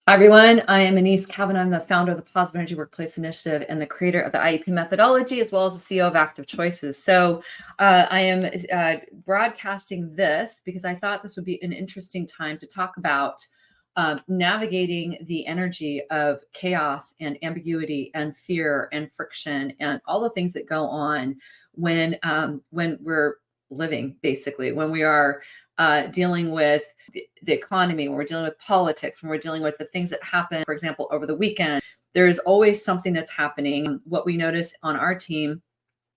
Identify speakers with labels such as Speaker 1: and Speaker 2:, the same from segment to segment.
Speaker 1: Hi, everyone. I am Anise Calvin. I'm the founder of the Positive Energy Workplace Initiative and the creator of the IEP Methodology, as well as the CEO of Active Choices. So I am broadcasting this because I thought this would be an interesting time to talk about navigating the energy of chaos and ambiguity and fear and friction and all the things that go on when we're living, basically, when we are dealing with the economy, when we're dealing with politics, when we're dealing with the things that happen, for example, over the weekend. There's always something that's happening. What we notice on our team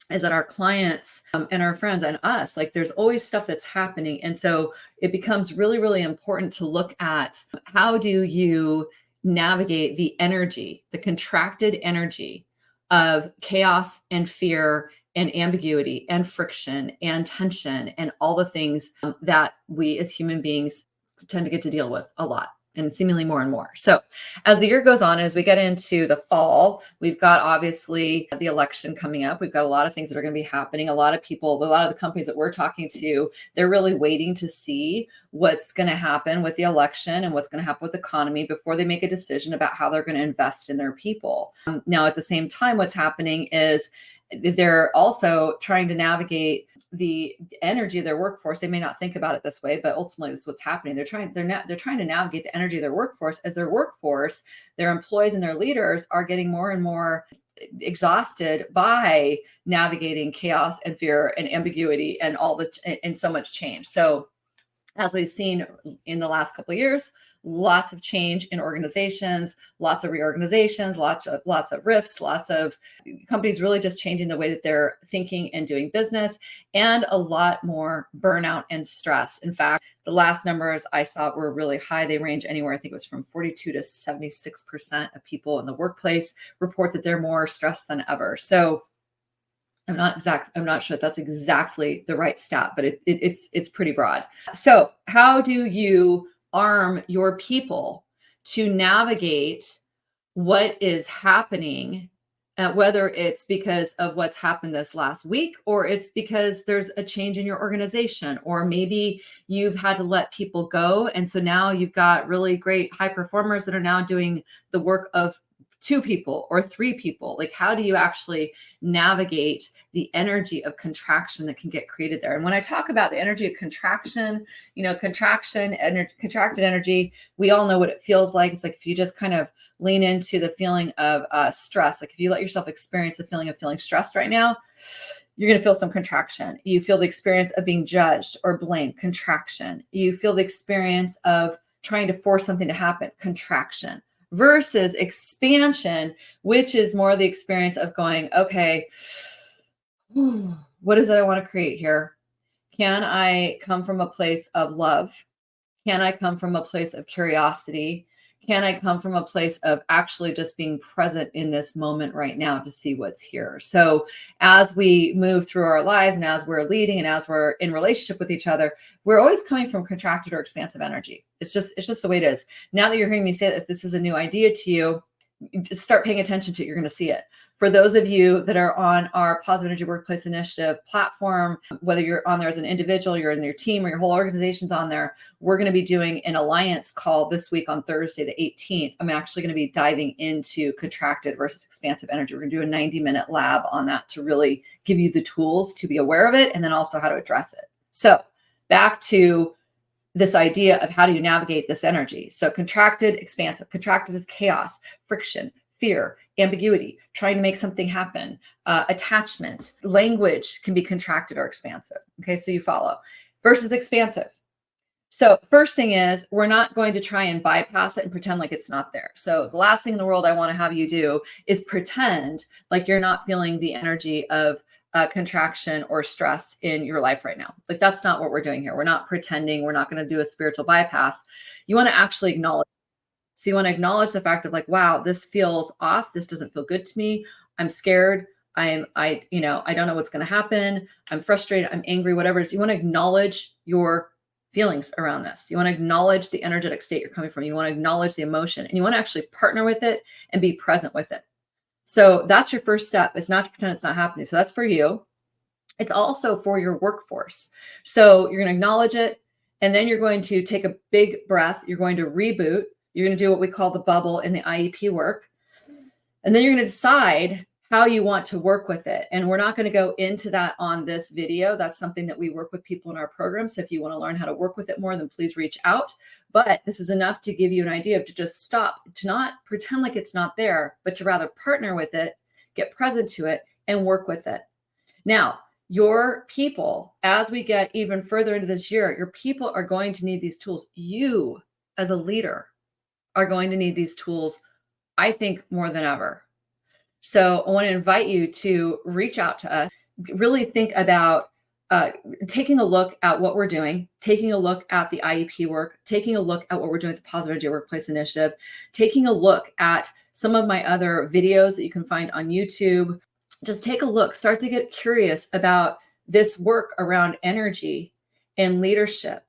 Speaker 1: is that our clients and our friends and us, like there's always stuff that's happening. And so it becomes really, really important to look at how do you navigate the energy, the contracted energy of chaos and fear and ambiguity and friction and tension and all the things that we as human beings tend to get to deal with a lot and seemingly more and more. So as the year goes on, as we get into the fall, we've got obviously the election coming up. We've got a lot of things that are going to be happening. A lot of people, a lot of the companies that we're talking to, they're really waiting to see what's going to happen with the election and what's going to happen with the economy before they make a decision about how they're going to invest in their people. Now, at the same time, what's happening is they're also trying to navigate the energy of their workforce. They may not think about it this way, but ultimately this is what's happening. They're trying to navigate the energy of their workforce as their workforce, their employees and their leaders are getting more and more exhausted by navigating chaos and fear and ambiguity and and so much change. So as we've seen in the last couple of years, lots of change in organizations, lots of reorganizations, lots of rifts, lots of companies really just changing the way that they're thinking and doing business, and a lot more burnout and stress. In fact, the last numbers I saw were really high. They range anywhere, I think it was from 42 to 76% of people in the workplace report that they're more stressed than ever. So I'm not sure that's exactly the right stat, but it's pretty broad. So how do you arm your people to navigate what is happening, whether it's because of what's happened this last week, or it's because there's a change in your organization, or maybe you've had to let people go. And so now you've got really great high performers that are now doing the work of 2 people or 3 people. Like, how do you actually navigate the energy of contraction that can get created there? And when I talk about the energy of contraction, contraction, contracted energy, we all know what it feels like. It's like if you just kind of lean into the feeling of stress, like if you let yourself experience the feeling of feeling stressed right now, you're going to feel some contraction. You feel the experience of being judged or blamed, contraction. You feel the experience of trying to force something to happen, contraction. Versus expansion, which is more the experience of going, okay, what is it I want to create here? Can I come from a place of love? Can I come from a place of curiosity? Can I come from a place of actually just being present in this moment right now to see what's here? So as we move through our lives and as we're leading and as we're in relationship with each other, we're always coming from contracted or expansive energy. It's just the way it is. Now that you're hearing me say that, if this is a new idea to you, just start paying attention to it. You're going to see it. For those of you that are on our Positive Energy Workplace Initiative platform, whether you're on there as an individual, you're in your team, or your whole organization's on there, we're going to be doing an alliance call this week on Thursday, the 18th. I'm actually going to be diving into contracted versus expansive energy. We're going to do a 90-minute lab on that to really give you the tools to be aware of it and then also how to address it. So back to this idea of how do you navigate this energy. So contracted, expansive. Contracted is chaos, friction, fear, ambiguity, trying to make something happen, attachment. Language can be contracted or expansive. Okay, so you follow. Versus expansive. So first thing is, we're not going to try and bypass it and pretend like it's not there. So the last thing in the world I want to have you do is pretend like you're not feeling the energy of contraction or stress in your life right now. Like, that's not what we're doing here. We're not pretending. We're not going to do a spiritual bypass. You want to actually acknowledge. So you want to acknowledge the fact of like, wow, this feels off. This doesn't feel good to me. I'm scared. I don't know what's going to happen. I'm frustrated. I'm angry, whatever it is. You want to acknowledge your feelings around this. You want to acknowledge the energetic state you're coming from. You want to acknowledge the emotion, and you want to actually partner with it and be present with it. So that's your first step. It's not to pretend it's not happening. So that's for you. It's also for your workforce. So you're going to acknowledge it, and then you're going to take a big breath. You're going to reboot. You're going to do what we call the bubble in the IEP work. And then you're going to decide how you want to work with it. And we're not going to go into that on this video. That's something that we work with people in our program. So if you want to learn how to work with it more, then please reach out. But this is enough to give you an idea of to just stop, to not pretend like it's not there, but to rather partner with it, get present to it, and work with it. Now, your people, as we get even further into this year, your people are going to need these tools. You, as a leader, are going to need these tools, I think, more than ever. So I want to invite you to reach out to us, really think about taking a look at what we're doing, taking a look at the IEP work, taking a look at what we're doing with the Positive Energy Workplace Initiative, taking a look at some of my other videos that you can find on YouTube. Just take a look, start to get curious about this work around energy and leadership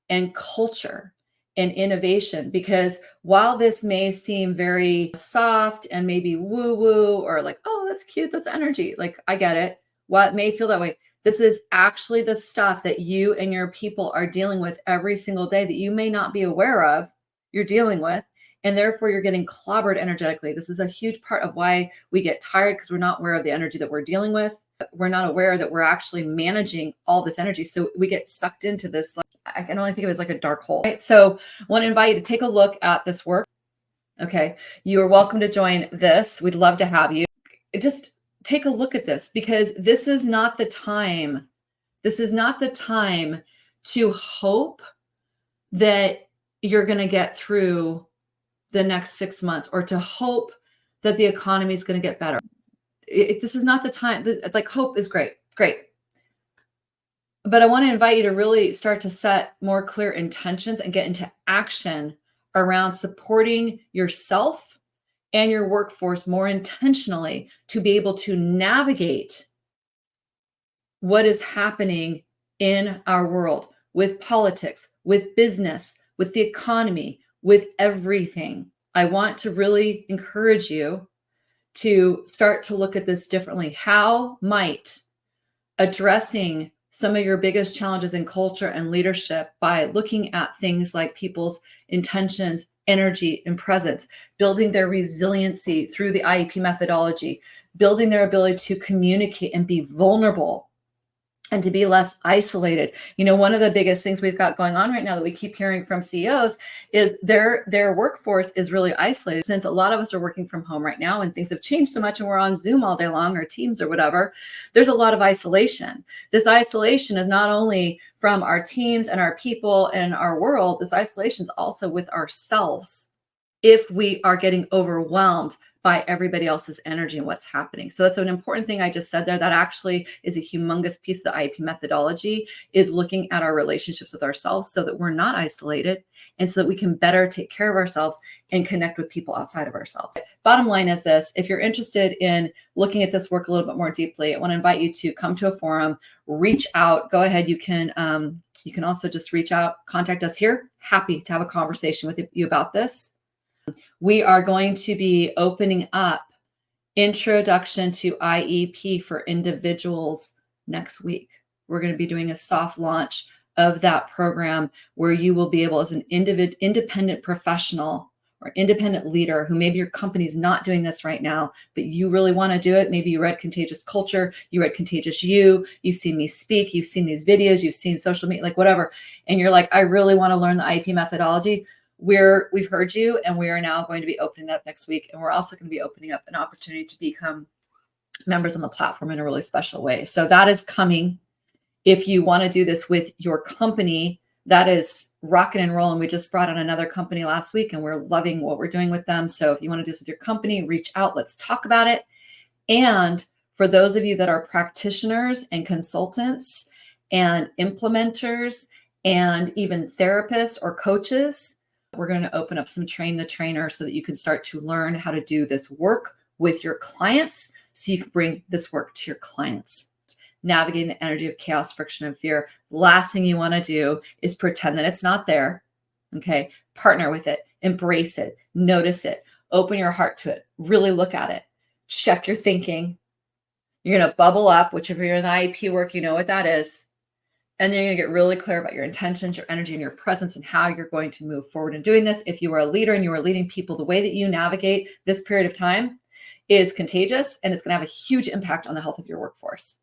Speaker 1: and culture and innovation, because while this may seem very soft and maybe woo-woo or like, oh, that's cute, that's energy, like I get it, while it may feel that way, this is actually the stuff that you and your people are dealing with every single day that you may not be aware of, you're dealing with, and therefore you're getting clobbered energetically. This is a huge part of why we get tired, because we're not aware of the energy that we're dealing with. We're not aware that we're actually managing all this energy. So we get sucked into this, like, I can only think of it as like a dark hole, right? So I want to invite you to take a look at this work. Okay. You are welcome to join this. We'd love to have you. Just take a look at this, because this is not the time. This is not the time to hope that you're going to get through the next 6 months, or to hope that the economy is going to get better. This is not the time. Like, hope is great. But I want to invite you to really start to set more clear intentions and get into action around supporting yourself and your workforce more intentionally to be able to navigate what is happening in our world with politics, with business, with the economy, with everything. I want to really encourage you to start to look at this differently. How might addressing some of your biggest challenges in culture and leadership by looking at things like people's intentions, energy, and presence, building their resiliency through the IEP methodology, building their ability to communicate and be vulnerable and to be less isolated. You know, one of the biggest things we've got going on right now that we keep hearing from CEOs is their workforce is really isolated. Since a lot of us are working from home right now and things have changed so much and we're on Zoom all day long or Teams or whatever, there's a lot of isolation. This isolation is not only from our teams and our people and our world, this isolation is also with ourselves if we are getting overwhelmed by everybody else's energy and what's happening. So that's an important thing I just said there. That actually is a humongous piece of the IEP methodology, is looking at our relationships with ourselves so that we're not isolated and so that we can better take care of ourselves and connect with people outside of ourselves. Bottom line is this: if you're interested in looking at this work a little bit more deeply, I want to invite you to come to a forum, reach out, go ahead. You can also just reach out, contact us here. Happy to have a conversation with you about this. We are going to be opening up Introduction to IEP for individuals next week. We're going to be doing a soft launch of that program where you will be able, as an independent professional or independent leader who maybe your company's not doing this right now, but you really want to do it. Maybe you read Contagious Culture, you read Contagious you've seen me speak, you've seen these videos, you've seen social media, like whatever. And you're like, I really want to learn the IEP methodology. We've heard you, and we are now going to be opening up next week. And we're also going to be opening up an opportunity to become members on the platform in a really special way. So that is coming. If you want to do this with your company, that is rocking and rolling. We just brought on another company last week and we're loving what we're doing with them. So if you want to do this with your company, reach out, let's talk about it. And for those of you that are practitioners and consultants and implementers and even therapists or coaches, we're going to open up some Train the Trainer so that you can start to learn how to do this work with your clients so you can bring this work to your clients. Navigating the energy of chaos, friction, and fear. Last thing you want to do is pretend that it's not there. Okay. Partner with it, embrace it, notice it, open your heart to it, really look at it, check your thinking. You're going to bubble up, which if you're in the IEP work, you know what that is. And then you're going to get really clear about your intentions, your energy, and your presence, and how you're going to move forward in doing this. If you are a leader and you are leading people, the way that you navigate this period of time is contagious, and it's going to have a huge impact on the health of your workforce.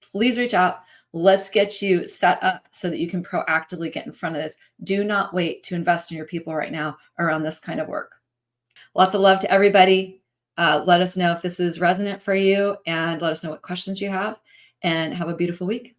Speaker 1: Please reach out. Let's get you set up so that you can proactively get in front of this. Do not wait to invest in your people right now around this kind of work. Lots of love to everybody. Let us know if this is resonant for you, and let us know what questions you have, and have a beautiful week.